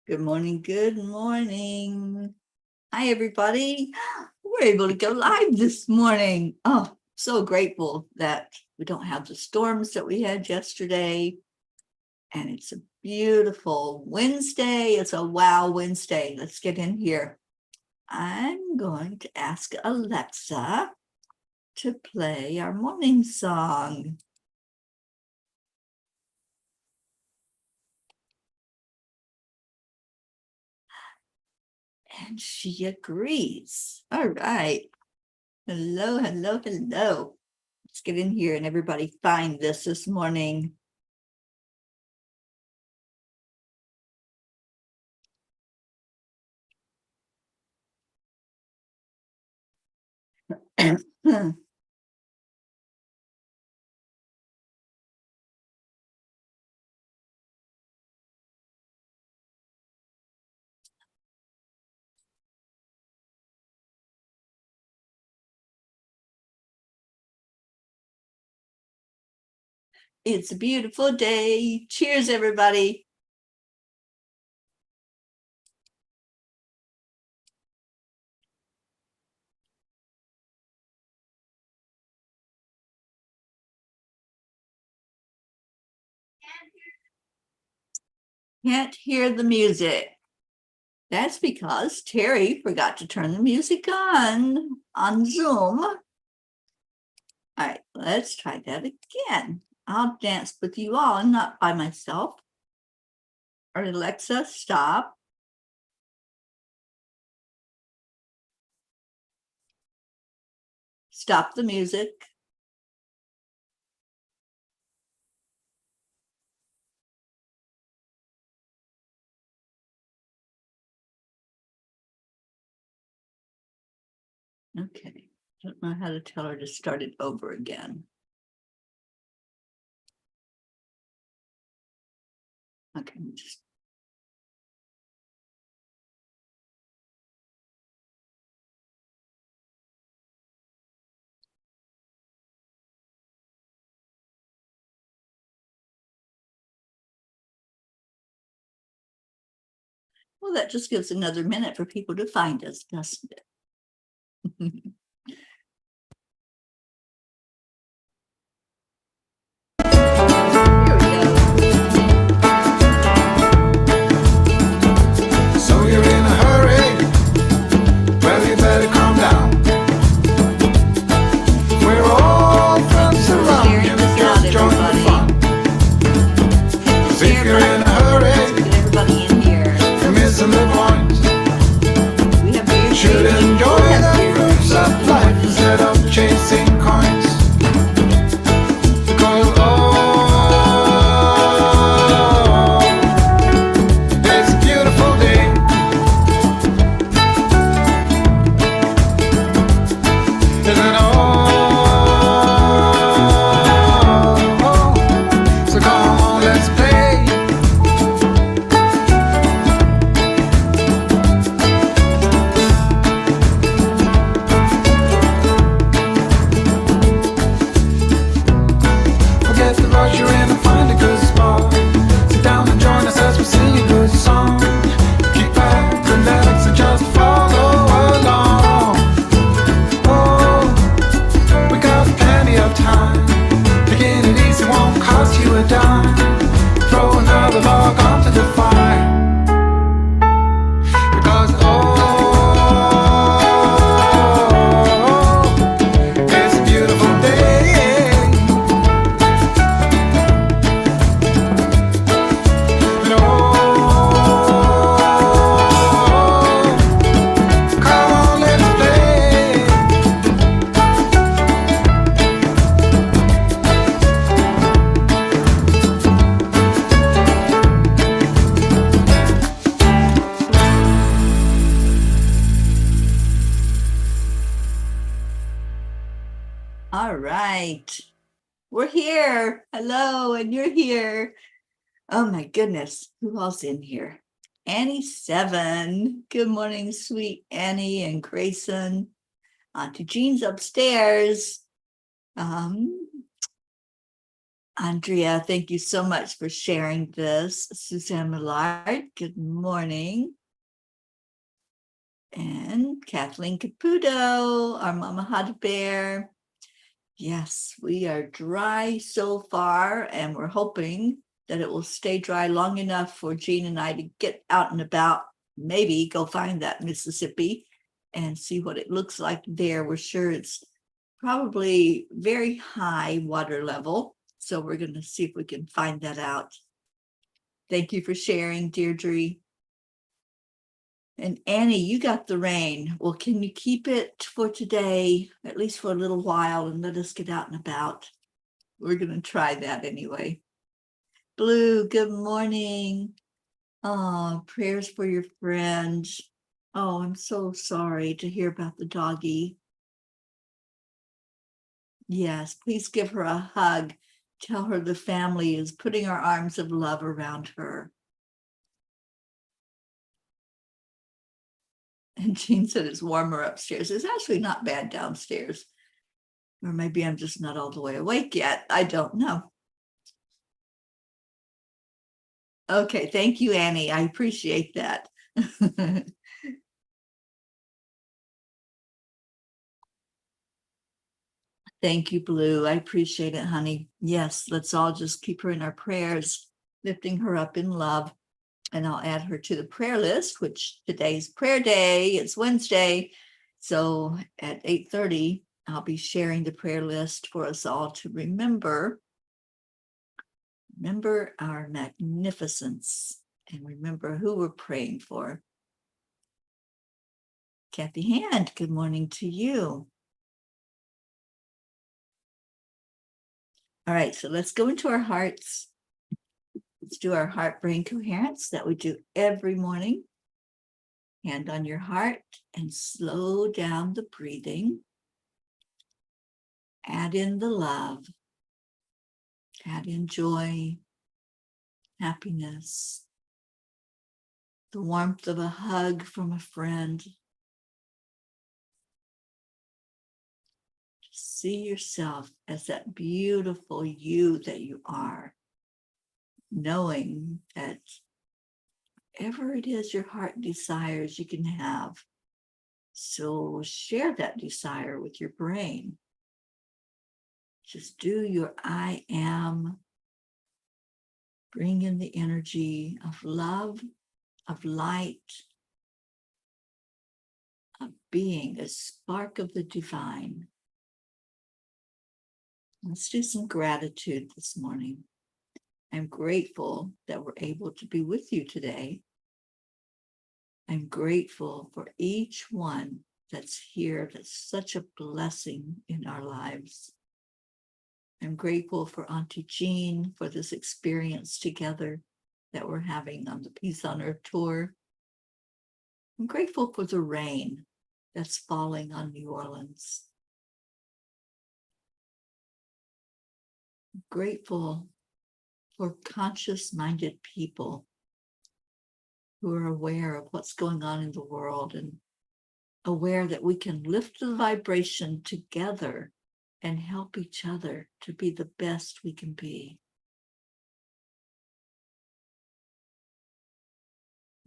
Good morning. Good morning. Hi, everybody. We're able to go live this morning. Oh, so grateful that we don't have the storms that we had yesterday. And it's a beautiful Wednesday. It's a wow Wednesday. Let's get in here. I'm going to ask Alexa to play our morning song. And she agrees. All right. Hello, hello, hello. Let's get in here and everybody find this morning. It's a beautiful day. Cheers, everybody. Can't hear the music. That's because Teri forgot to turn the music on Zoom. All right, let's try that again. I'll dance with you all and not by myself. Or Alexa, stop. Stop the music. Okay, don't know how to tell her to start it over again. Okay, just well, that just gives another minute for people to find us, doesn't it? Here we go. So you're in a hurry? Well, you better calm down. We're all friends around you, just join the fun. 'Cause if you're in a hurry, Get everybody in here. you're missing the point. We have beer. You should enjoy the fruits of life instead of chasing coins. Because it's a beautiful day. Isn't so come on, let's play. Forget the rush you're in and find a good spot. Sit down and join us as we sing a good song. Keep back, relax, and just follow along. Oh, we got plenty of time. Taking it easy won't cost you a dime. Throw another log onto the fire. Because it's a beautiful day. And come on, let's play. All right. We're here. Hello, and you're here. Oh my goodness. Who else in here? Annie 7. Good morning, sweet Annie and Grayson. Auntie Jean's upstairs. Andrea, thank you so much for sharing this. Suzanne Millard, good morning. And Kathleen Caputo, our Mama Hot Bear. Yes, we are dry so far, and we're hoping that it will stay dry long enough for Jean and I to get out and about, maybe go find that Mississippi and see what it looks like there. We're sure it's probably very high water level, so we're going to see if we can find that out. Thank you for sharing, Deirdre. And Annie, you got the rain. Well, can you keep it for today, at least for a little while, and let us get out and about? We're going to try that anyway. Blue, good morning. Oh, prayers for your friend. Oh, I'm so sorry to hear about the doggy. Yes, please give her a hug. Tell her the family is putting our arms of love around her. And Jean said it's warmer upstairs. It's actually not bad downstairs. Or maybe I'm just not all the way awake yet. I don't know. Okay, thank you, Annie. I appreciate that. Thank you, Blue. I appreciate it, honey. Yes, let's all just keep her in our prayers, lifting her up in love. And I'll add her to the prayer list, which today's prayer day. It's Wednesday. So at 8:30, I'll be sharing the prayer list for us all to remember our magnificence and remember who we're praying for. Kathy Hand, good morning to you. All right, so let's go into our hearts. Let's do our heart-brain coherence that we do every morning. Hand on your heart and slow down the breathing. Add in the love. Add in joy, happiness, the warmth of a hug from a friend. Just see yourself as that beautiful you that you are, knowing that whatever it is your heart desires, you can have. So share that desire with your brain. Just do your I am. Bring in the energy of love, of light, of being a spark of the divine. Let's do some gratitude this morning. I'm grateful that we're able to be with you today. I'm grateful for each one that's here. That's such a blessing in our lives. I'm grateful for Auntie Jean for this experience together that we're having on the Peace on Earth tour. I'm grateful for the rain that's falling on New Orleans. I'm grateful for conscious-minded people who are aware of what's going on in the world and aware that we can lift the vibration together and help each other to be the best we can be.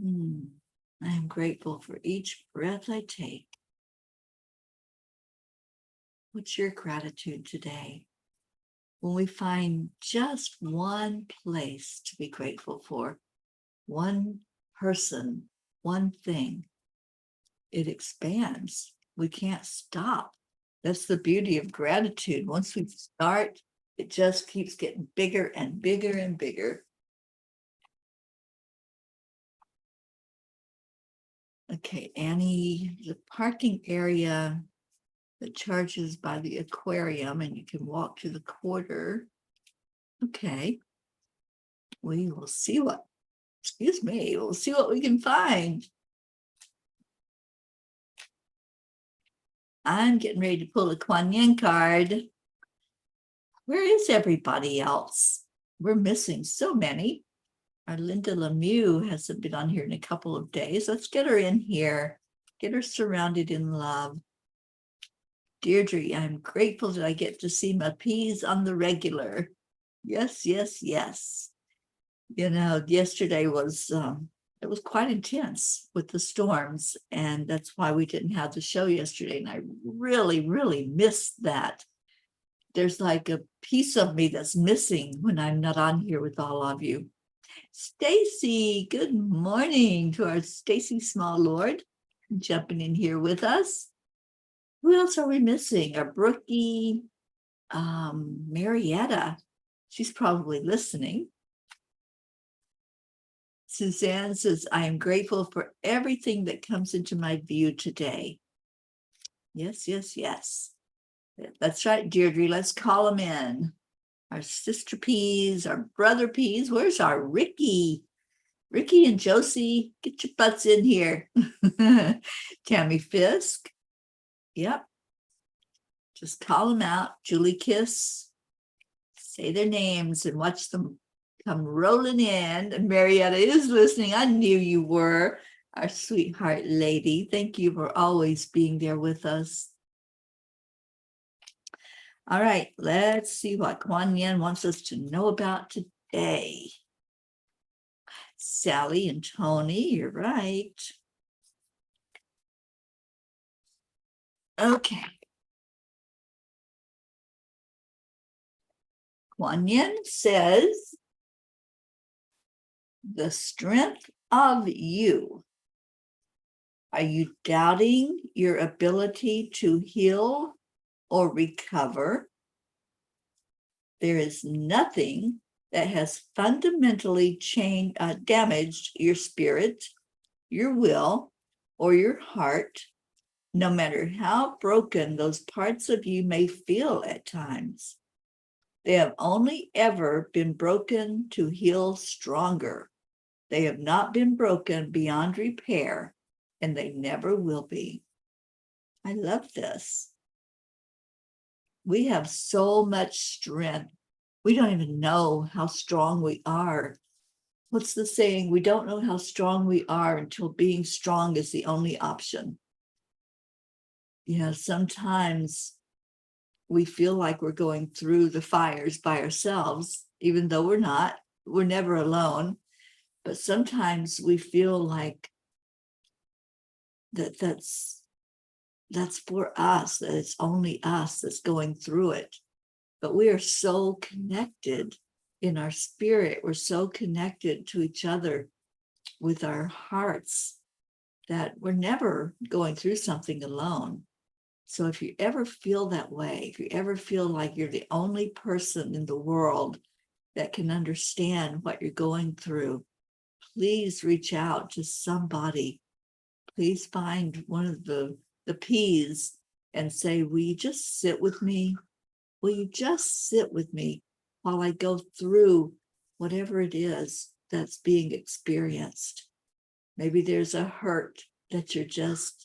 I am grateful for each breath I take. What's your gratitude today? When we find just one place to be grateful for, one person, one thing, it expands. We can't stop. That's the beauty of gratitude. Once we start, it just keeps getting bigger and bigger and bigger. Okay, Annie, the parking area that charges by the aquarium and you can walk to the quarter. Okay. We will see what, we'll see what we can find. I'm getting ready to pull a Kuan Yin card. Where is everybody else? We're missing so many. Our Linda Lemieux hasn't been on here in a couple of days. Let's get her in here. Get her surrounded in love. Deirdre, I'm grateful that I get to see my peas on the regular. Yes, yes, yes. Yesterday was it was quite intense with the storms, and that's why we didn't have the show yesterday. And I really, really missed that. There's like a piece of me that's missing when I'm not on here with all of you. Stacy, good morning to our Stacy Small Lord jumping in here with us. Who else are we missing? Our Brookie, Marietta. She's probably listening. Suzanne says, I am grateful for everything that comes into my view today. Yes, yes, yes. That's right, Deirdre. Let's call them in. Our sister peas, our brother peas. Where's our Ricky? Ricky and Josie, get your butts in here. Tammy Fisk. Yep. Just call them out. Julie Kiss. Say their names and watch them come rolling in. And Marietta is listening. I knew you were, our sweetheart lady. Thank you for always being there with us. All right, let's see what Kuan Yin wants us to know about today. Sally and Tony, you're right. Okay. Kuan Yin says, the strength of you. Are you doubting your ability to heal or recover? There is nothing that has fundamentally damaged your spirit, your will, or your heart, no matter how broken those parts of you may feel at times. They have only ever been broken to heal stronger. They have not been broken beyond repair, and they never will be. I love this. We have so much strength. We don't even know how strong we are. What's the saying? We don't know how strong we are until being strong is the only option. Sometimes we feel like we're going through the fires by ourselves, even though we're not. We're never alone. But sometimes we feel like that's for us, that it's only us that's going through it. But we are so connected in our spirit. We're so connected to each other with our hearts that we're never going through something alone. So if you ever feel that way, if you ever feel like you're the only person in the world that can understand what you're going through, please reach out to somebody. Please find one of the P's and say, will you just sit with me? Will you just sit with me while I go through whatever it is that's being experienced? Maybe there's a hurt that you're just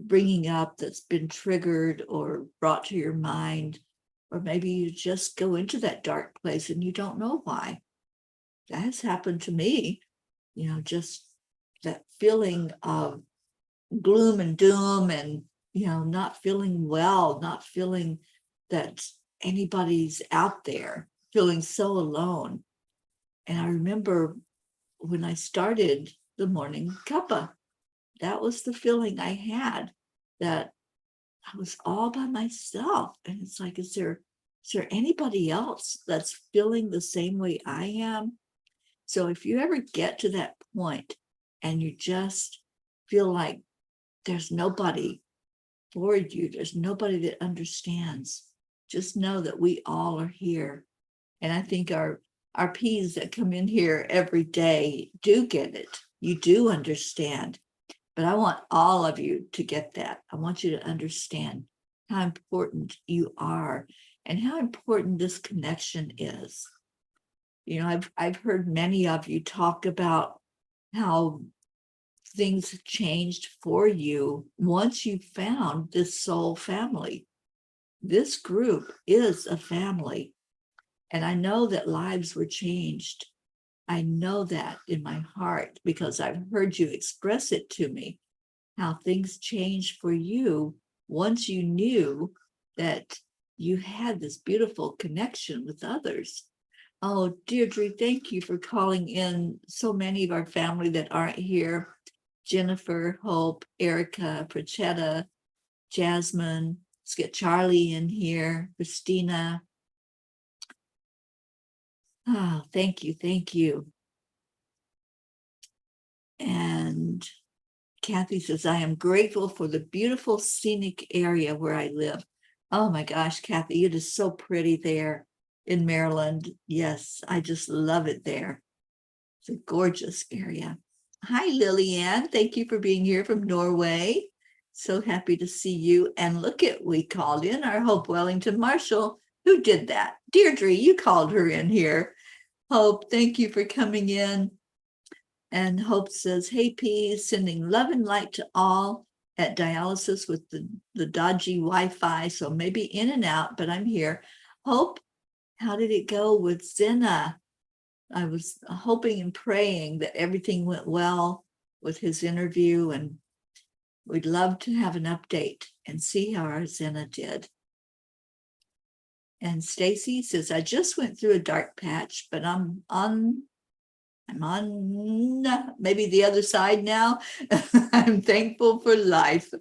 bringing up that's been triggered or brought to your mind, or maybe you just go into that dark place and you don't know why. That has happened to me, just that feeling of gloom and doom and, not feeling well, not feeling that anybody's out there, feeling so alone. And I remember when I started the Morning Cuppa, that was the feeling I had, that I was all by myself. And it's like, is there anybody else that's feeling the same way I am? So if you ever get to that point and you just feel like there's nobody for you, there's nobody that understands, just know that we all are here. And I think our P's that come in here every day do get it. You do understand. But I want all of you to get that. I want you to understand how important you are and how important this connection is. I've heard many of you talk about how things changed for you once you found this soul family. This group is a family. And I know that lives were changed. I know that in my heart because I've heard you express it to me, how things changed for you once you knew that you had this beautiful connection with others. Oh, Deirdre, thank you for calling in. So many of our family that aren't here. Jennifer, Hope, Erica, Prachetta, Jasmine. Let's get Charlie in here. Christina. Oh, thank you. Thank you. And Kathy says, I am grateful for the beautiful scenic area where I live. Oh my gosh, Kathy, it is so pretty there in Maryland. Yes, I just love it there. It's a gorgeous area. Hi, Lillian. Thank you for being here from Norway. So happy to see you. And look at, we called in our Hope Wellington Marshall. Who did that? Deirdre, you called her in here. Hope, thank you for coming in. And Hope says, hey, P, sending love and light to all at dialysis with the dodgy Wi-Fi. So maybe in and out, but I'm here. Hope, how did it go with Zena? I was hoping and praying that everything went well with his interview, and we'd love to have an update and see how our Zena did. And Stacy says, I just went through a dark patch, but I'm on maybe the other side now. I'm thankful for life.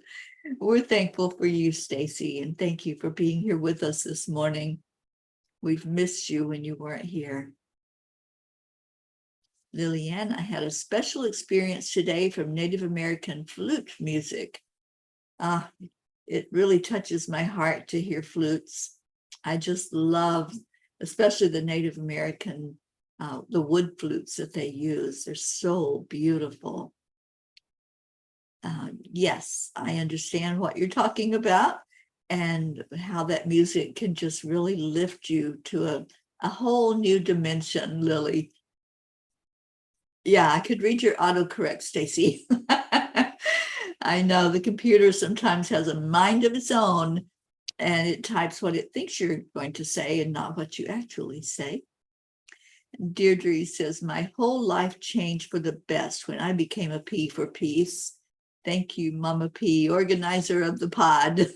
We're thankful for you, Stacy, and thank you for being here with us this morning. We've missed you when you weren't here. Lillian, I had a special experience today from Native American flute music. It really touches my heart to hear flutes. I just love, especially the Native American, the wood flutes that they use. They're so beautiful. Yes, I understand what you're talking about and how that music can just really lift you to a whole new dimension, Lily. Yeah, I could read your autocorrect, Stacy. I know the computer sometimes has a mind of its own and it types what it thinks you're going to say and not what you actually say. And Deirdre says, my whole life changed for the best when I became a P for Peace. Thank you, Mama P, organizer of the pod.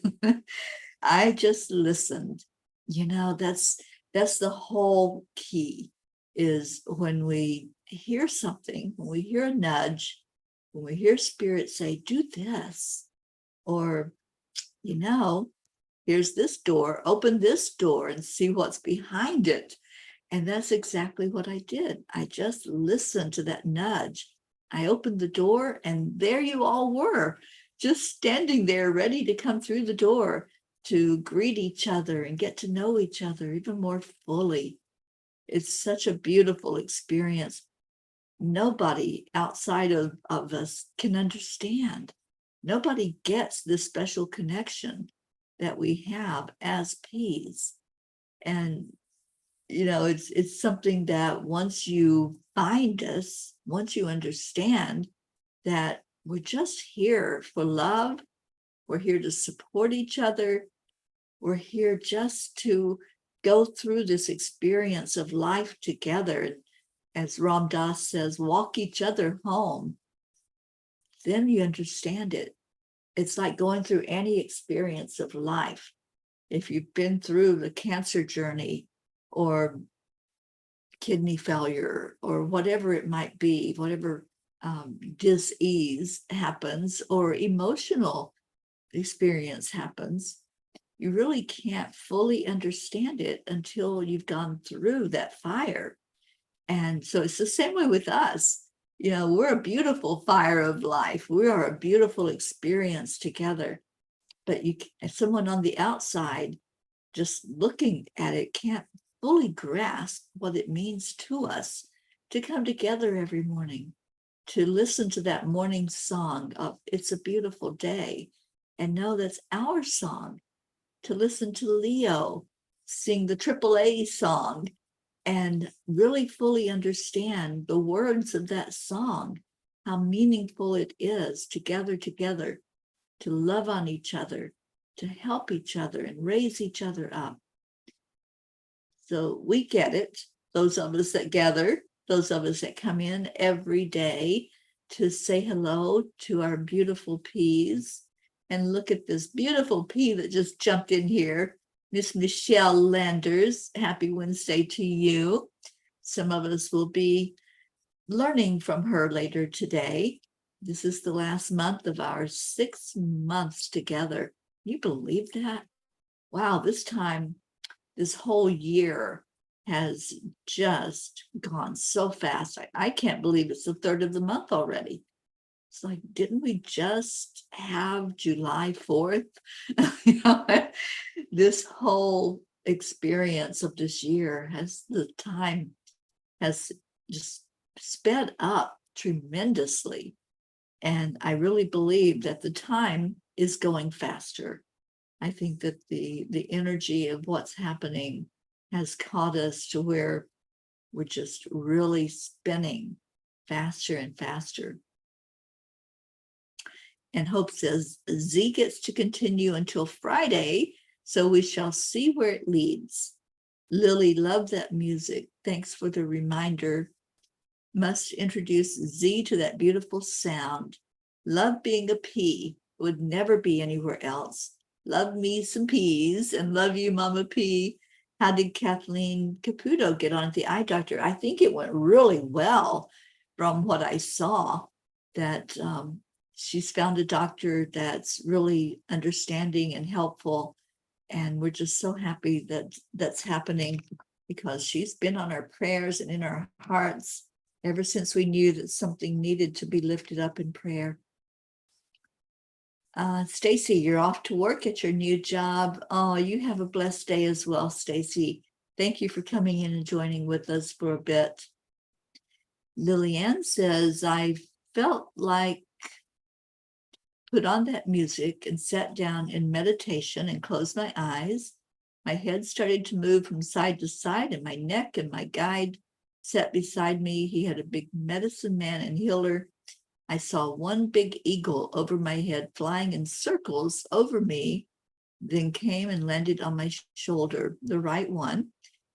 I just listened. You know, that's the whole key, is when we hear something, when we hear a nudge, when we hear spirit say, do this, or, you know, here's this door, open this door and see what's behind it. And that's exactly what I did. I just listened to that nudge. I opened the door and there you all were, just standing there ready to come through the door to greet each other and get to know each other even more fully. It's such a beautiful experience. Nobody outside of us can understand. Nobody gets this special connection that we have as P's. And you know, it's something that once you find us, once you understand that we're just here for love, we're here to support each other, we're here just to go through this experience of life together. As Ram Dass says, walk each other home. Then you understand it. It's like going through any experience of life. If you've been through the cancer journey or kidney failure or whatever it might be, whatever dis-ease happens or emotional experience happens, you really can't fully understand it until you've gone through that fire. And so it's the same way with us. You know, we're a beautiful fire of life. We are a beautiful experience together. But someone on the outside just looking at it can't fully grasp what it means to us to come together every morning, to listen to that morning song of It's a Beautiful Day and know that's our song, to listen to Leo sing the AAA song and really fully understand the words of that song, how meaningful it is to gather together, to love on each other, to help each other and raise each other up. So we get it, those of us that gather, those of us that come in every day to say hello to our beautiful P's. And look at this beautiful P that just jumped in here, Miss Michelle Landers. Happy Wednesday to you. some of us will be learning from her later today. This is the last month of our 6 months together. You believe that? Wow, this whole year has just gone so fast. I can't believe it's the third of the month already. It's like, didn't we just have July 4th? This whole experience of this year the time has just sped up tremendously. And I really believe that the time is going faster. I think that the energy of what's happening has caught us to where we're just really spinning faster and faster. And Hope says, Z gets to continue until Friday, so we shall see where it leads. Lily, love that music. Thanks for the reminder. Must introduce Z to that beautiful sound. Love being a pea. Would never be anywhere else. Love me some peas and love you, Mama P. How did Kathleen Caputo get on at the eye doctor? I think it went really well from what I saw, that she's found a doctor that's really understanding and helpful. And we're just so happy that that's happening, because she's been on our prayers and in our hearts ever since we knew that something needed to be lifted up in prayer. Stacy, you're off to work at your new job. Oh, you have a blessed day as well, Stacy. Thank you for coming in and joining with us for a bit. Lillian says, I felt like put on that music and sat down in meditation and closed my eyes. My head started to move from side to side, and my neck and my guide sat beside me. He had a big medicine man and healer. I saw one big eagle over my head flying in circles over me, then came and landed on my shoulder, the right one.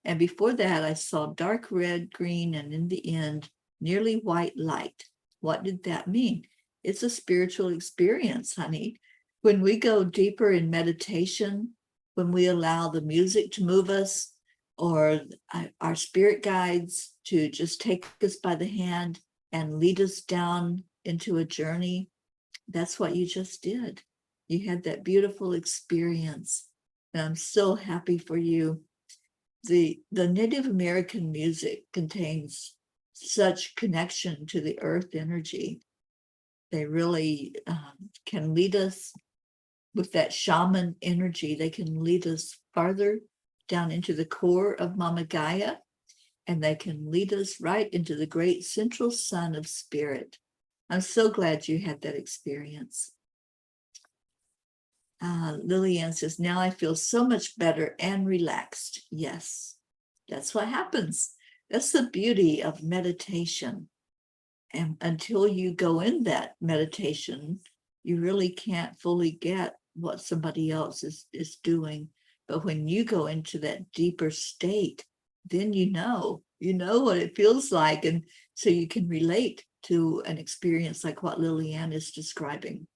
And before that, I saw dark red, green, and in the end, nearly white light. What did that mean? It's a spiritual experience, honey. When we go deeper in meditation, when we allow the music to move us, or our spirit guides to just take us by the hand and lead us down into a journey, that's what you just did. You had that beautiful experience, and I'm so happy for you. The Native American music contains such connection to the earth energy. They really can lead us with that shaman energy. They can lead us farther down into the core of Mama Gaia, and they can lead us right into the great central sun of spirit. I'm so glad you had that experience. Lillian says, now I feel so much better and relaxed. Yes, that's what happens. That's the beauty of meditation. And until you go in that meditation, you really can't fully get what somebody else is doing. But when you go into that deeper state, then you know what it feels like. And so you can relate to an experience like what Lillian is describing.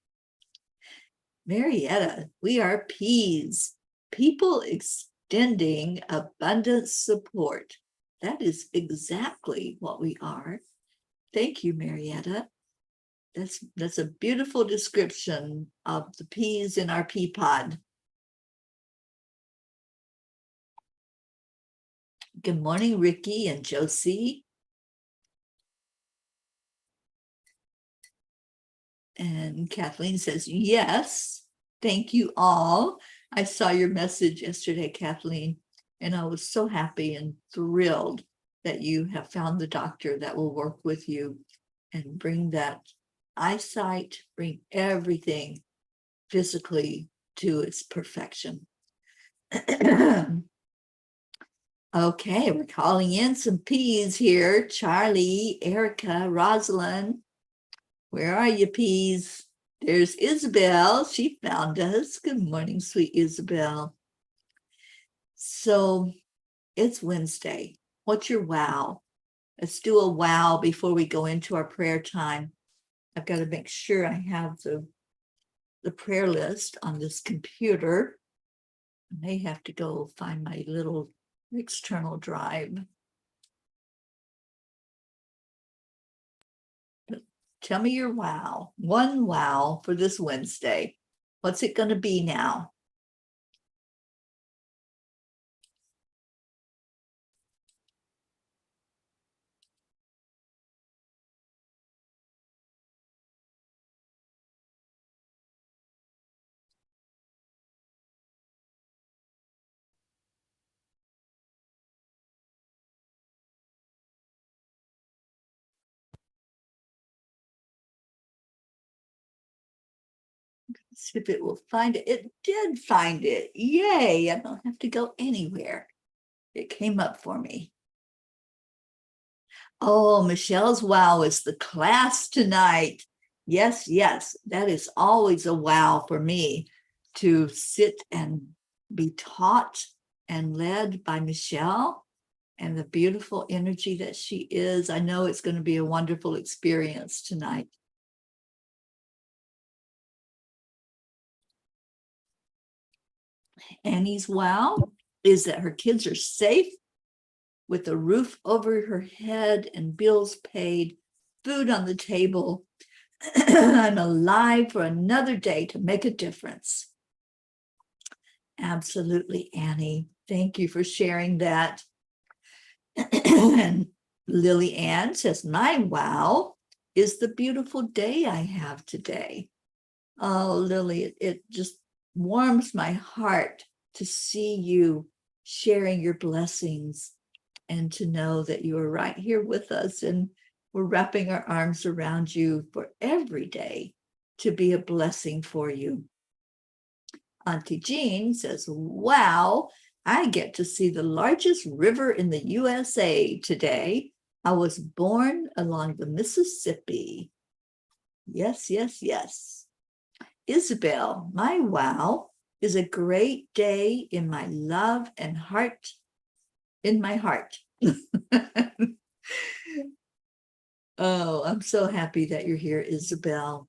Marietta, we are peas, people extending abundant support. That is exactly what we are. Thank you, Marietta. That's a beautiful description of the peas in our pea pod. Good morning, Ricky and Josie. And Kathleen says, yes, thank you all. I saw your message yesterday, Kathleen, and I was so happy and thrilled that you have found the doctor that will work with you and bring that eyesight, bring everything physically to its perfection. Okay, we're calling in some peas here. Charlie, Erica, Rosalind. Where are you, peas? There's Isabel. She found us. Good morning, sweet Isabel. So it's Wednesday. What's your wow? Let's do a wow before we go into our prayer time. I've got to make sure I have the prayer list on this computer. I may have to go find my little external drive. Tell me your wow. One wow for this Wednesday. What's it going to be now? See if it will find it. It did find it. Yay. I don't have to go anywhere. It came up for me. Oh, Michelle's wow is the class tonight. Yes, yes, that is always a wow for me to sit and be taught and led by Michelle and the beautiful energy that she is. I know it's going to be a wonderful experience tonight. Annie's wow is that her kids are safe with a roof over her head and bills paid, food on the table. I'm alive for another day to make a difference. Absolutely, Annie. Thank you for sharing that. And Lily Ann says, my wow is the beautiful day I have today. Oh, Lily, it just warms my heart to see you sharing your blessings and to know that you are right here with us, and we're wrapping our arms around you for every day to be a blessing for you. Auntie Jean says, wow, I get to see the largest river in the USA today. I was born along the Mississippi. Yes, yes, yes. Isabel, my wow is a great day in my love and heart, in my heart. Oh, I'm so happy that you're here, Isabel.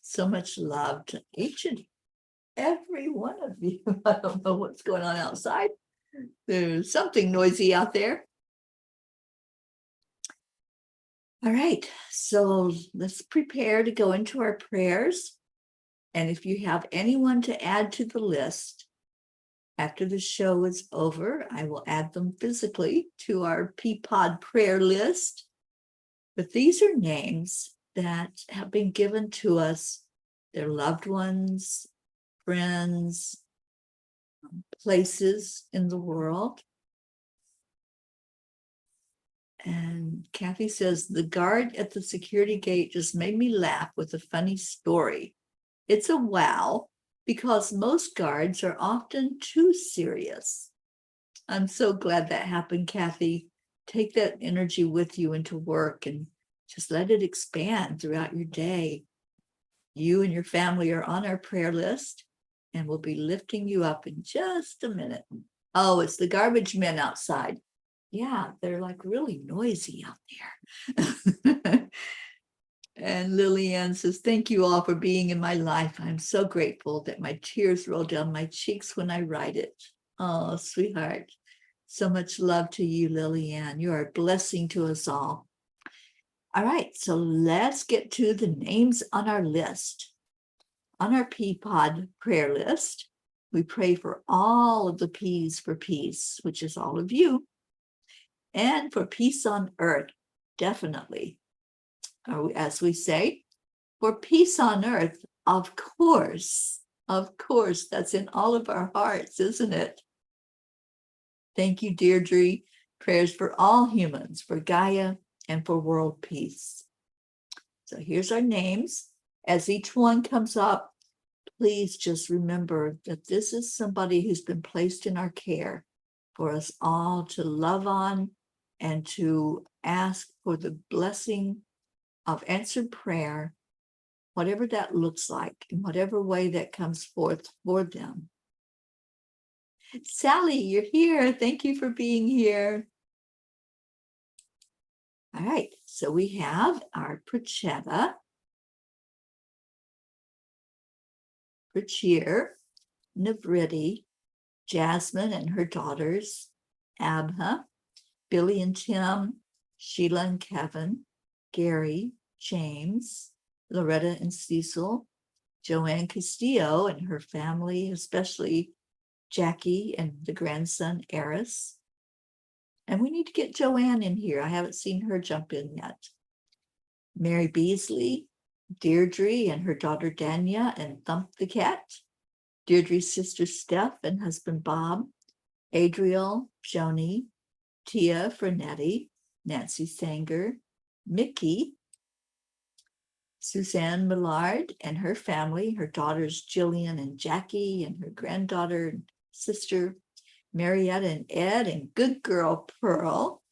So much love to each and every one of you. I don't know what's going on outside. There's something noisy out there. All right, so let's prepare to go into our prayers. And if you have anyone to add to the list, after the show is over, I will add them physically to our peapod prayer list. But these are names that have been given to us, their loved ones, friends, places in the world. And Kathy says, the guard at the security gate just made me laugh with a funny story. It's a wow, because most guards are often too serious. I'm so glad that happened, Kathy. Take that energy with you into work and just let it expand throughout your day. You and your family are on our prayer list, and we'll be lifting you up in just a minute. Oh, it's the garbage men outside. Yeah, they're like really noisy out there. And Lillian says, thank you all for being in my life. I'm so grateful that my tears roll down my cheeks when I write it. Oh, sweetheart. So much love to you, Lillian. You are a blessing to us all. All right, so let's get to the names on our list. On our peapod prayer list, we pray for all of the P's for peace, which is all of you, and for peace on earth, definitely. As we say, for peace on earth, of course, that's in all of our hearts, isn't it? Thank you, Deirdre. Prayers for all humans, for Gaia, and for world peace. So here's our names. As each one comes up, please just remember that this is somebody who's been placed in our care for us all to love on and to ask for the blessing of answered prayer, whatever that looks like, in whatever way that comes forth for them. Sally, you're here. Thank you for being here. All right, so we have our Prachetta, Prachir, Navriti, Jasmine and her daughters, Abha, Billy and Tim, Sheila and Kevin, Gary, James, Loretta and Cecil, Joanne Castillo and her family, especially Jackie and the grandson, Eris. And we need to get Joanne in here. I haven't seen her jump in yet. Mary Beasley, Deirdre and her daughter Dania and Thump the cat, Deirdre's sister Steph and husband Bob, Adriel, Joni, Tia Frenetti, Nancy Sanger, Mickey, Suzanne Millard and her family, her daughters Jillian and Jackie and her granddaughter and sister, Marietta and Ed and good girl Pearl,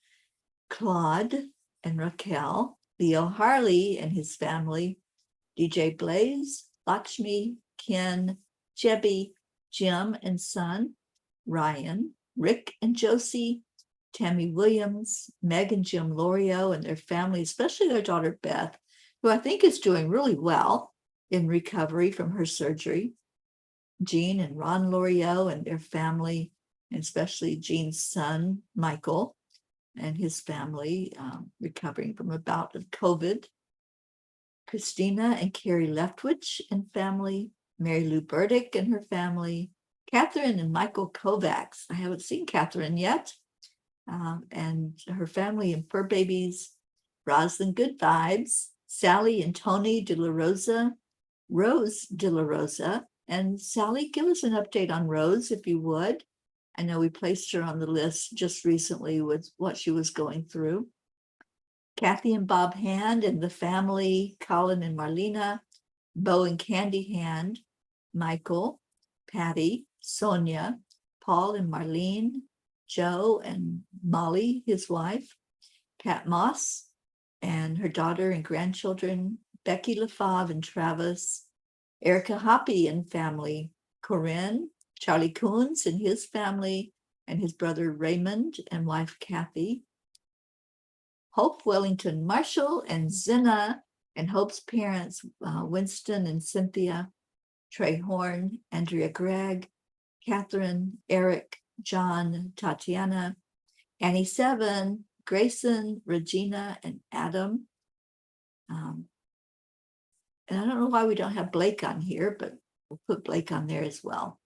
Claude and Raquel, Leo Harley and his family, DJ Blaze, Lakshmi, Ken, Jebby, Jim and son, Ryan, Rick and Josie, Tammy Williams, Meg and Jim Lorio and their family, especially their daughter Beth, who I think is doing really well in recovery from her surgery. Jean and Ron Lorio and their family, and especially Jean's son, Michael, and his family recovering from a bout of COVID. Christina and Carrie Leftwich and family, Mary Lou Burdick and her family, Catherine and Michael Kovacs. I haven't seen Catherine yet. And her family and fur babies, Roslyn Good Vibes, Sally and Tony De La Rosa, Rose De La Rosa. And Sally, give us an update on Rose, if you would. I know we placed her on the list just recently with what she was going through. Kathy and Bob Hand and the family, Colin and Marlena, Bo and Candy Hand, Michael, Patty, Sonia, Paul and Marlene, Joe and Molly, his wife, Pat Moss and her daughter and grandchildren, Becky LaFave and Travis, Erica Hoppy and family, Corinne, Charlie Coons and his family, and his brother Raymond and wife Kathy, Hope Wellington Marshall and Zena and Hope's parents, Winston and Cynthia, Trey Horn, Andrea Gregg, Catherine, Eric, John, Tatiana, Annie Seven, Grayson, Regina, and Adam. And I don't know why we don't have Blake on here, but we'll put Blake on there as well.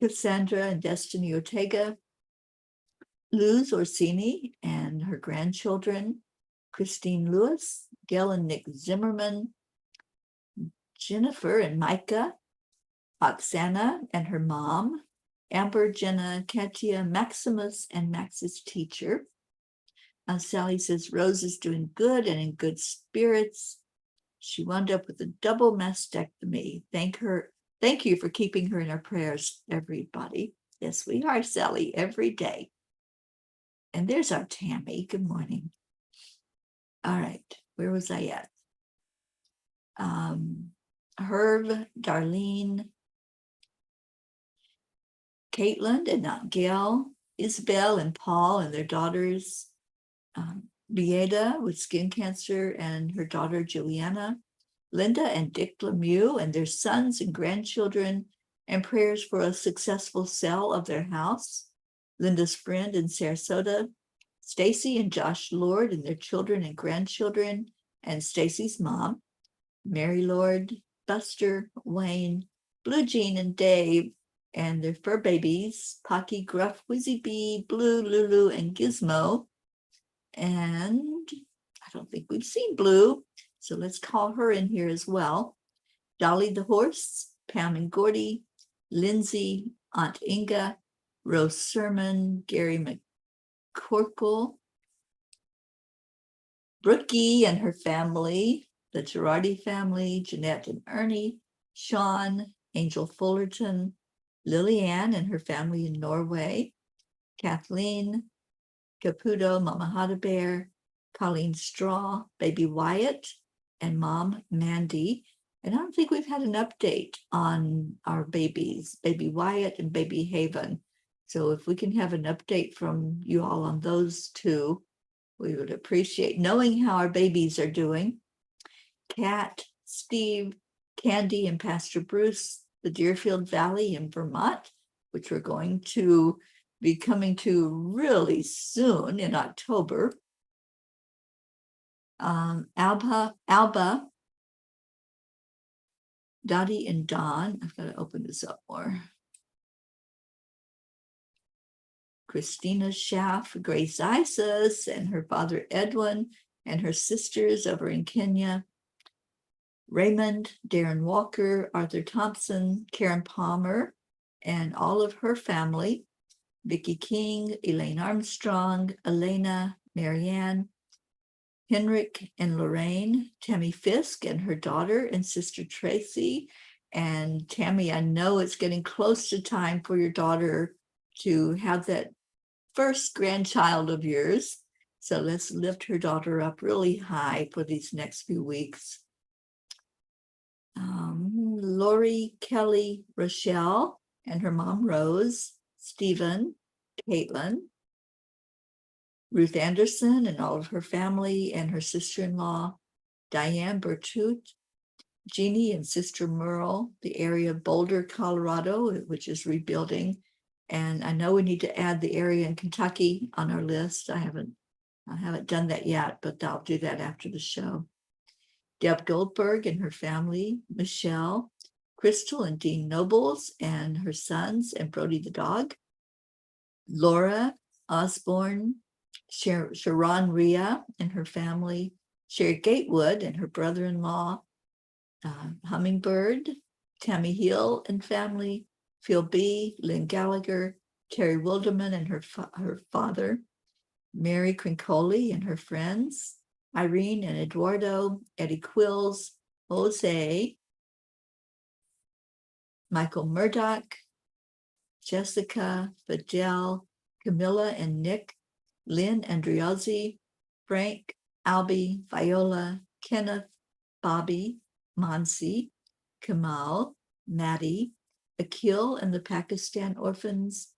Cassandra and Destiny Ortega, Luz Orsini and her grandchildren, Christine Lewis, Gail and Nick Zimmerman, Jennifer and Micah, Oksana and her mom, Amber, Jenna, Katia, Maximus, and Max's teacher. Sally says Rose is doing good and in good spirits. She wound up with a double mastectomy. Thank you for keeping her in our prayers, everybody. Yes, we are, Sally, every day. And there's our Tammy. Good morning. All right, where was I at? Herb, Darlene, Caitlin and not Gail, Isabel and Paul and their daughters, Bieda with skin cancer and her daughter Juliana, Linda and Dick Lemieux and their sons and grandchildren, and prayers for a successful sale of their house. Linda's friend in Sarasota, Stacy and Josh Lord and their children and grandchildren, and Stacy's mom, Mary Lord, Buster, Wayne, Blue Jean and Dave, and their fur babies, Pocky, Gruff, Wizzy Bee, Blue, Lulu, and Gizmo. And I don't think we've seen Blue, so let's call her in here as well. Dolly the horse, Pam and Gordy, Lindsay, Aunt Inga, Rose Sermon, Gary McCorkle, Brookie and her family, the Girardi family, Jeanette and Ernie, Sean, Angel Fullerton, Lillian and her family in Norway, Kathleen, Caputo, Mama Hada Bear, Colleen Straw, baby Wyatt, and mom Mandy. And I don't think we've had an update on our babies, baby Wyatt and baby Haven. So if we can have an update from you all on those two, we would appreciate knowing how our babies are doing. Kat, Steve, Candy, and Pastor Bruce, the Deerfield Valley in Vermont, which we're going to be coming to really soon in October. Alba, Dottie and Dawn. I've got to open this up more. Christina Schaff, Grace Isis, and her father Edwin, and her sisters over in Kenya. Raymond, Darren Walker, Arthur Thompson, Karen Palmer, and all of her family. Vicki King, Elaine Armstrong, Elena, Marianne, Henrik and Lorraine, Tammy Fisk and her daughter and sister Tracy. And Tammy, I know it's getting close to time for your daughter to have that first grandchild of yours. So let's lift her daughter up really high for these next few weeks. Lori, Kelly, Rochelle, and her mom Rose, Stephen, Caitlin, Ruth Anderson and all of her family and her sister-in-law, Diane Bertut, Jeannie and sister Merle, the area of Boulder, Colorado, which is rebuilding. And I know we need to add the area in Kentucky on our list. I haven't done that yet, but I'll do that after the show. Deb Goldberg and her family, Michelle, Crystal and Dean Nobles and her sons, and Brody the dog. Laura Osborne, Sharon Rhea and her family, Sherry Gatewood and her brother-in-law, Hummingbird, Tammy Hill and family, Phil B., Lynn Gallagher, Terry Wilderman and her father, Mary Crincoli and her friends, Irene and Eduardo, Eddie Quills, Jose, Michael Murdoch, Jessica, Fidel, Camilla and Nick, Lynn Andriozzi, Frank, Albie, Viola, Kenneth, Bobby, Monsi, Kamal, Maddie, Akil and the Pakistan orphans,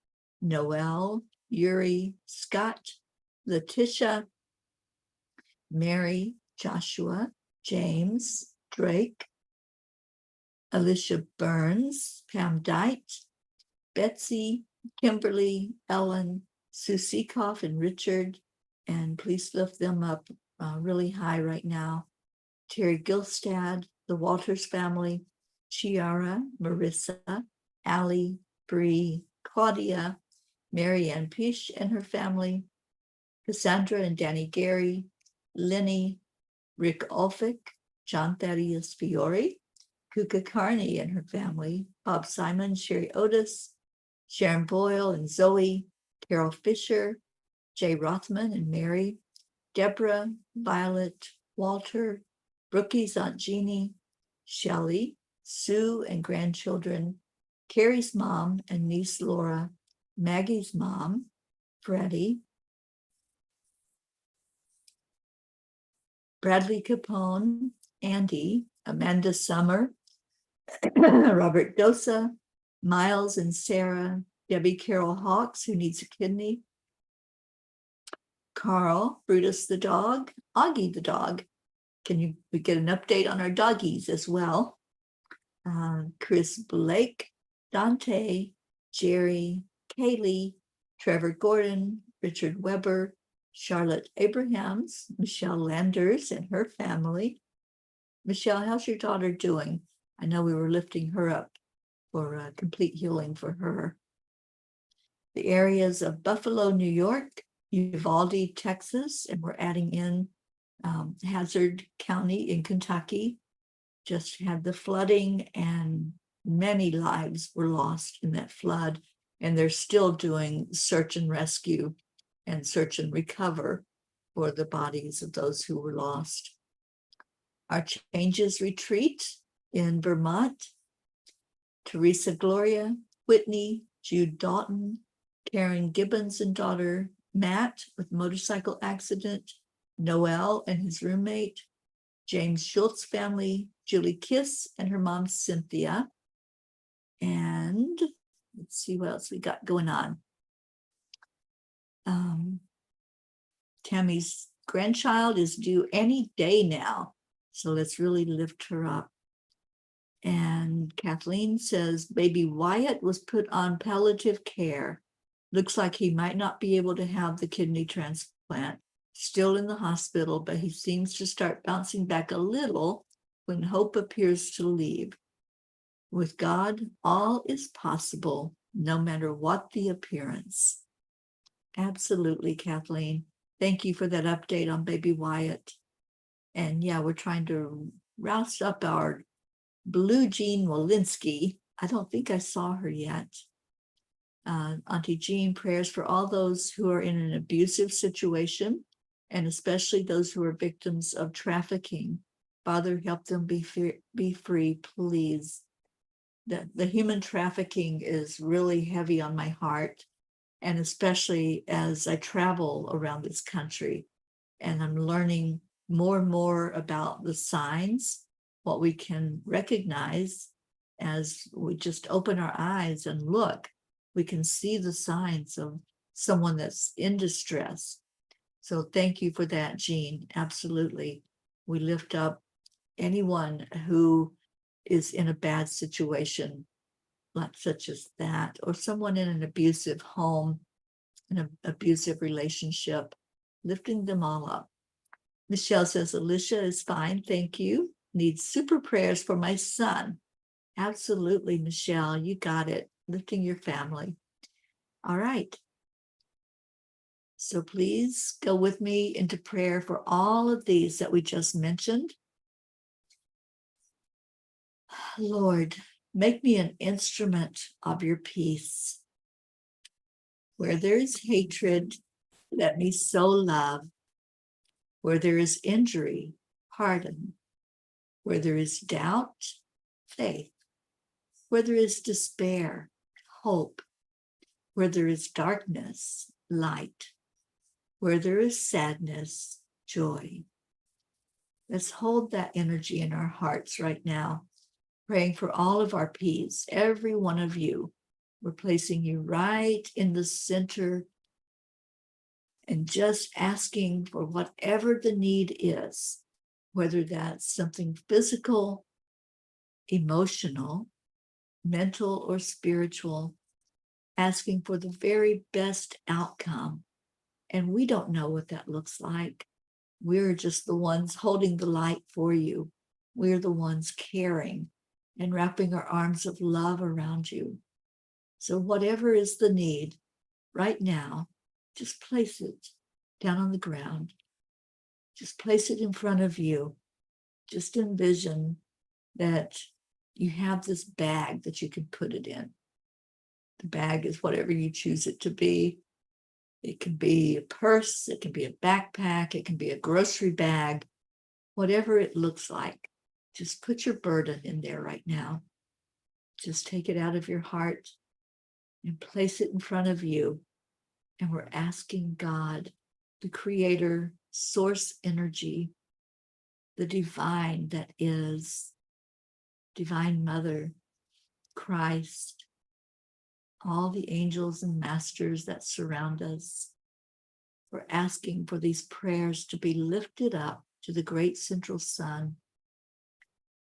Noel, Yuri, Scott, Letitia, Mary, Joshua, James, Drake, Alicia Burns, Pam Dite, Betsy, Kimberly, Ellen, Sue Seekoff, and Richard, and please lift them up really high right now. Terry Gilstad, the Walters family, Chiara, Marissa, Allie, Bree, Claudia, Mary Ann Pish and her family, Cassandra and Danny Gary, Lenny, Rick Ulfick, John Thaddeus Fiore, Kuka Carney and her family, Bob Simon, Sherry Otis, Sharon Boyle and Zoe, Carol Fisher, Jay Rothman and Mary, Deborah, Violet, Walter, Brookie's Aunt Jeannie, Shelley, Sue and grandchildren, Carrie's mom and niece Laura, Maggie's mom, Freddie, Bradley Capone, Andy, Amanda Summer, Robert Dosa, Miles and Sarah, Debbie Carol Hawks, who needs a kidney, Carl, Brutus the dog, Augie the dog. We get an update on our doggies as well? Chris Blake, Dante, Jerry, Kaylee, Trevor Gordon, Richard Weber, Charlotte Abrahams, Michelle Landers and her family. Michelle, how's your daughter doing? I know we were lifting her up for complete healing for her. The areas of Buffalo, New York, Uvalde, Texas, and we're adding in Hazard County in Kentucky. Just had the flooding and many lives were lost in that flood, and they're still doing search and rescue and search and recover for the bodies of those who were lost. Our Changes Retreat in Vermont, Teresa Gloria, Whitney, Jude Dalton, Karen Gibbons and daughter, Matt with motorcycle accident, Noel and his roommate, James Schultz family, Julie Kiss and her mom, Cynthia. And let's see what else we got going on. Tammy's grandchild is due any day now, so let's really lift her up. And Kathleen says, baby Wyatt was put on palliative care. Looks like he might not be able to have the kidney transplant. still in the hospital, but he seems to start bouncing back a little when hope appears to leave. With God, all is possible, no matter what the appearance. Absolutely, Kathleen. Thank you for that update on baby Wyatt. And yeah, we're trying to rouse up our Blue Jean Walensky. I don't think I saw her yet. Auntie Jean, prayers for all those who are in an abusive situation, and especially those who are victims of trafficking. Father, help them be free, please. The human trafficking is really heavy on my heart, and especially as I travel around this country, and I'm learning more and more about the signs, what we can recognize as we just open our eyes and look. We can see the signs of someone that's in distress. So thank you for that, Jean. Absolutely. We lift up anyone who is in a bad situation, like such as that, or someone in an abusive home, an abusive relationship, lifting them all up. Michelle says, Alicia is fine, thank you. Needs super prayers for my son. Absolutely, Michelle, you got it. Lifting your family. All right. So please go with me into prayer for all of these that we just mentioned. Lord, make me an instrument of your peace. Where there is hatred, let me sow love. Where there is injury, pardon. Where there is doubt, faith. Where there is despair, hope. Where there is darkness, light. Where there is sadness, joy. Let's hold that energy in our hearts right now, praying for all of our P's, every one of you. We're placing you right in the center and just asking for whatever the need is, whether that's something physical, emotional, mental, or spiritual, asking for the very best outcome. And we don't know what that looks like. We're just the ones holding the light for you. We're the ones caring and wrapping our arms of love around you. So whatever is the need right now, just place it down on the ground. Just place it in front of you. Just envision that you have this bag that you can put it in. The bag is whatever you choose it to be. It can be a purse, it can be a backpack, it can be a grocery bag, whatever it looks like. Just put your burden in there right now. Just take it out of your heart and place it in front of you. And we're asking God, the creator, source energy, the divine that is, divine mother, Christ, all the angels and masters that surround us. We're asking for these prayers to be lifted up to the great central sun,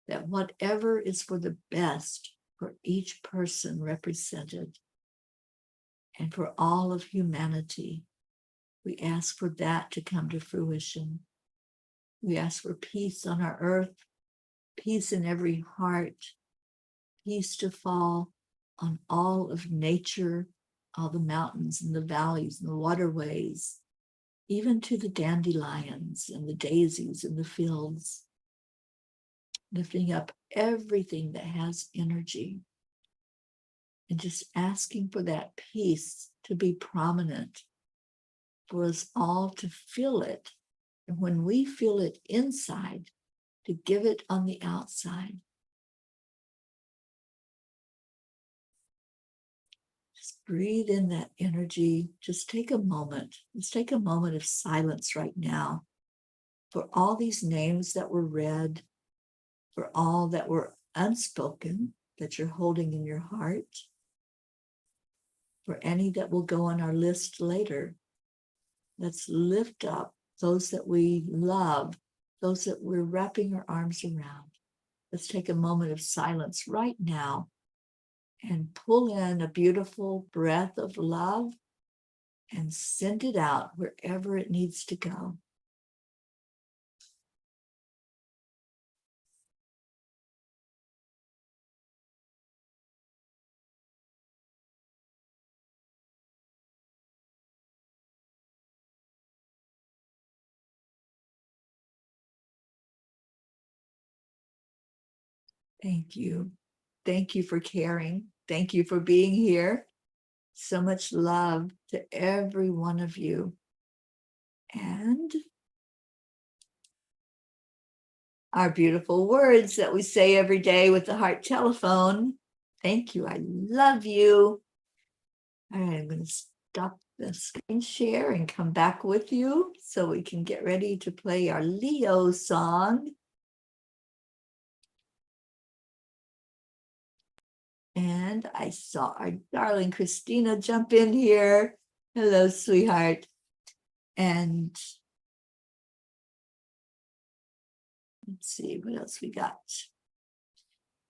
that whatever is for the best for each person represented and for all of humanity, we ask for that to come to fruition. We ask for peace on our earth, peace in every heart, peace to fall on all of nature, all the mountains and the valleys and the waterways, even to the dandelions and the daisies in the fields, lifting up everything that has energy and just asking for that peace to be prominent, for us all to feel it. And when we feel it inside, to give it on the outside. Just breathe in that energy. Just take a moment. Let's take a moment of silence right now for all these names that were read, for all that were unspoken that you're holding in your heart, for any that will go on our list later. Let's lift up those that we love, those that we're wrapping our arms around. Let's take a moment of silence right now and pull in a beautiful breath of love and send it out wherever it needs to go. Thank you. Thank you for caring. Thank you for being here. So much love to every one of you. And our beautiful words that we say every day with the heart telephone. Thank you. I love you. All right, I'm going to stop the screen share and come back with you so we can get ready to play our Leo song. And I saw our darling Christina jump in here. Hello, sweetheart. And let's see what else we got.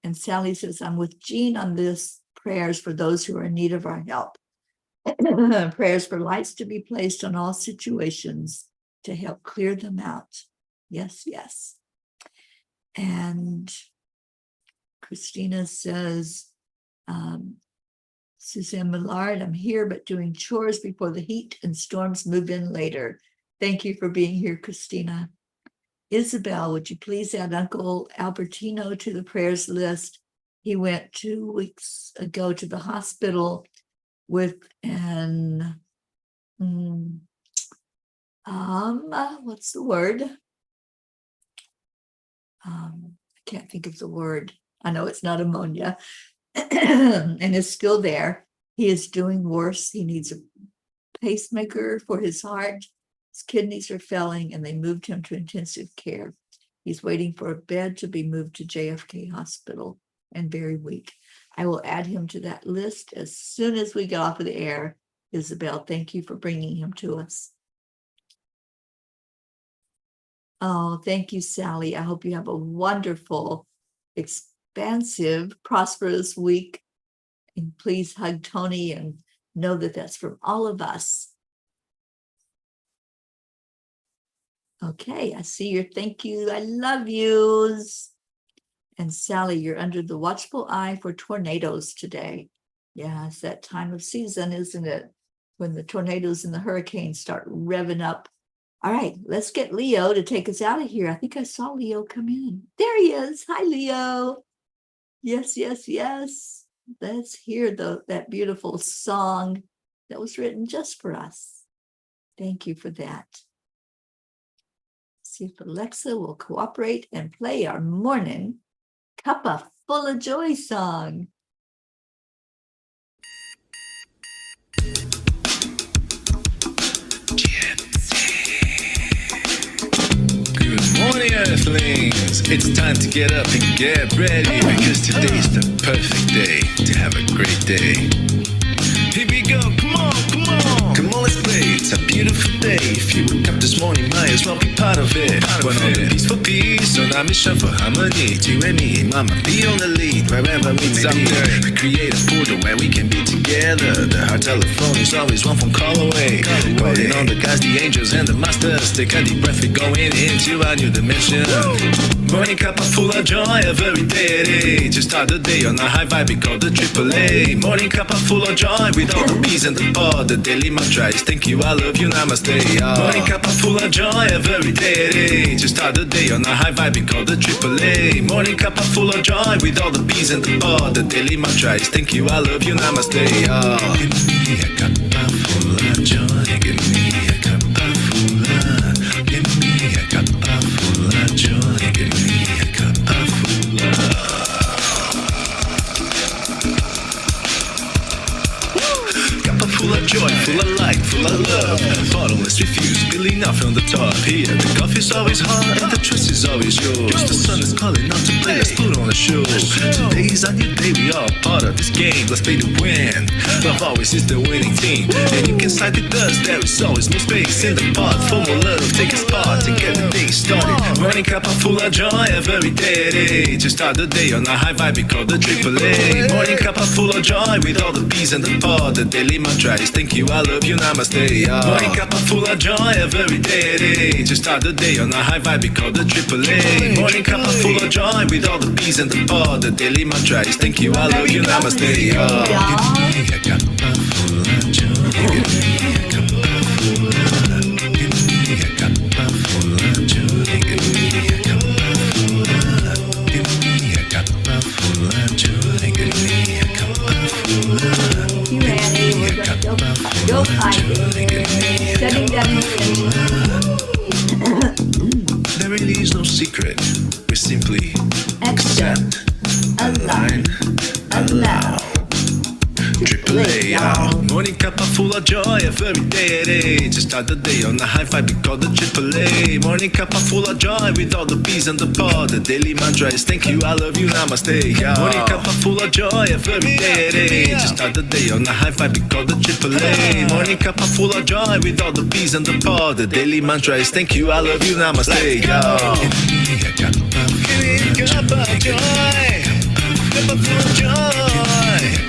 And Sally says, I'm with Jean on this prayers for those who are in need of our help. Prayers for lights to be placed on all situations to help clear them out. Yes, yes. And Christina says, Suzanne Millard, I'm here, but doing chores before the heat and storms move in later. Thank you for being here, Christina. Isabel, would you please add Uncle Albertino to the prayers list? He went 2 weeks ago to the hospital with an, what's the word? I can't think of the word. I know it's not ammonia. And is still there. He is doing worse. He needs a pacemaker for his heart. His kidneys are failing, and they moved him to intensive care. He's waiting for a bed to be moved to JFK Hospital and very weak. I will add him to that list as soon as we get off of the air. Isabel, thank you for bringing him to us. Oh, thank you, Sally. I hope you have a wonderful, expansive, prosperous week. And please hug Tony and know that that's from all of us. Okay, I see your thank you. I love yous. And Sally, you're under the watchful eye for tornadoes today. Yeah, it's that time of season, isn't it? When the tornadoes and the hurricanes start revving up. All right, let's get Leo to take us out of here. I think I saw Leo come in. There he is. Hi, Leo. Yes, yes, yes. Let's hear that beautiful song that was written just for us. Thank you for that. See if Alexa will cooperate and play our morning Cuppa Fulla Joy song. Good morning, Earthlings. It's time to get up and get ready because today's the perfect day to have a great day. Here we go, come on, come on. Come on, let's play. It's a beautiful day. If you woke up this morning, might as well be part of it. One on the peace for peace, on our mission for harmony. You and me, mama, be on the lead wherever we may be. We create a portal where we can be together. The heart telephone is always one phone call away. Calling on the guys, the angels, and the masters. Take a deep breath, we're going into a new dimension. Morning Cuppa Fulla Joy, every day. To start the day on a high vibe, we call the AAA. Morning Cuppa Fulla Joy, with all the bees and the pod. The daily mantra is thank you, I love you, namaste. Morning Cuppa Fulla Joy, every day. To start the day on a high vibe, we call the AAA. Morning Cuppa Fulla Joy, with all the bees and the pod. The daily mantra is thank you, I love you, namaste. Give me a cuppa full of joy. Give me a cuppa full of. Give me a cuppa full of joy. Give me a cuppa full of. Cuppa full of joy, full of light, full of love. Bottomless refuse, spilling out from the top. Here, the coffee's always hot and the trust is always yours. The sun is calling out to play, let's put on a show. Today's a new day, we all part of this game. Let's play to win. Love always is the winning team. And you can side with us, there is always more space in the pot. For more love, take a spot to get the day started. Morning Cuppa Fulla Joy, every day. To start the day on a high vibe, we call the AAA. Morning Cuppa Fulla Joy, with all the bees and the pod. The daily mantra tries. Thank you, I love you, namaste. Morning Cuppa Fulla Joy every day. To start the day on a high vibe, we call the AAA. Morning Cuppa Fulla Joy with all the peas and the pod. The daily mantra is thank you, I love you, namaste. Give me a cuppa full of joy. Give me a cuppa full of, give me a cuppa full of joy. Give me a cuppa full of, give me a cuppa full of joy. Give me a cuppa full of, You, Annie, we're going to go hiking. Setting down the there really is no secret. We simply accept, align, allow. AAA, Morning Cuppa Fulla Joy every day. To start the day on a high vibe, we call the AAA. Morning Cuppa Fulla Joy with all the peas and the pod. The daily mantra is thank you, I love you, namaste. Morning Cuppa Fulla Joy every day. To start the day on a high vibe, we call the AAA. Morning Cuppa Fulla Joy with all the peas and the pod. The daily mantra is thank you, I love you, namaste. Give me a cuppa of joy. Cuppa full of joy.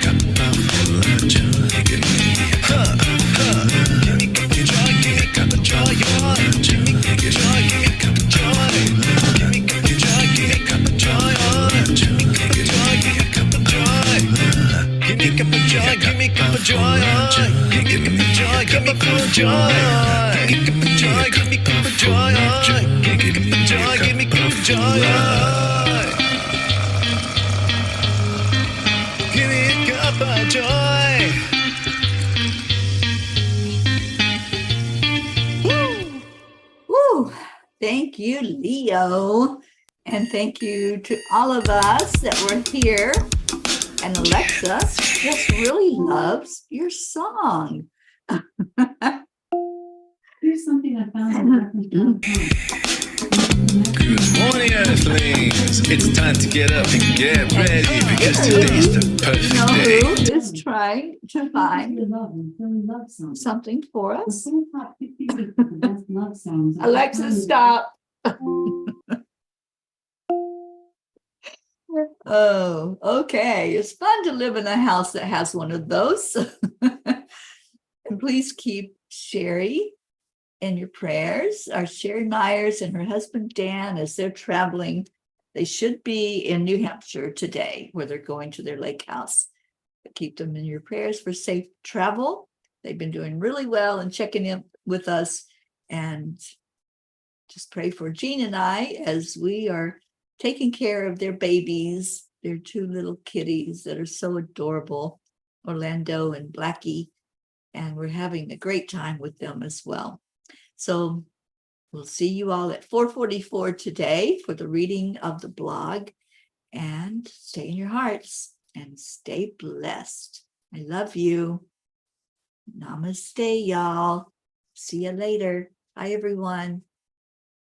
Cuppa full of joy. Give me a cuppa Give me cuppa joy. Give me cuppa joy. Give me cuppa joy. Give me cuppa joy. Give me cuppa joy. Give me cuppa joy. Give me cuppa joy. Give me cuppa joy. Give me cuppa joy. Give me cuppa joy. Give me cuppa joy. Give me full joy. Give me cuppa joy. Give me cuppa joy. Give me cuppa joy. Give me cuppa joy. Give me a cuppa joy. Woo! Thank you, Leo. And thank you to all of us that were here. And Alexa just really loves your song. Here's something I found. Good morning, Earthlings. It's time to get up and get ready because today's the You perfect know day. who is trying to find something for us? Alexa, stop. Oh, okay. It's fun to live in a house that has one of those. And please keep Sherry in your prayers. Our Sherry Myers and her husband Dan, as they're traveling, they should be in New Hampshire today, where they're going to their lake house. Keep them in your prayers for safe travel. They've been doing really well and checking in with us. And just pray for Jean and I as we are taking care of their babies, their two little kitties that are so adorable, Orlando and Blackie. And we're having a great time with them as well. So we'll see you all at 4:44 today for the reading of the blog. And stay in your hearts and stay blessed. I love you. Namaste, y'all. See you later. Bye, everyone.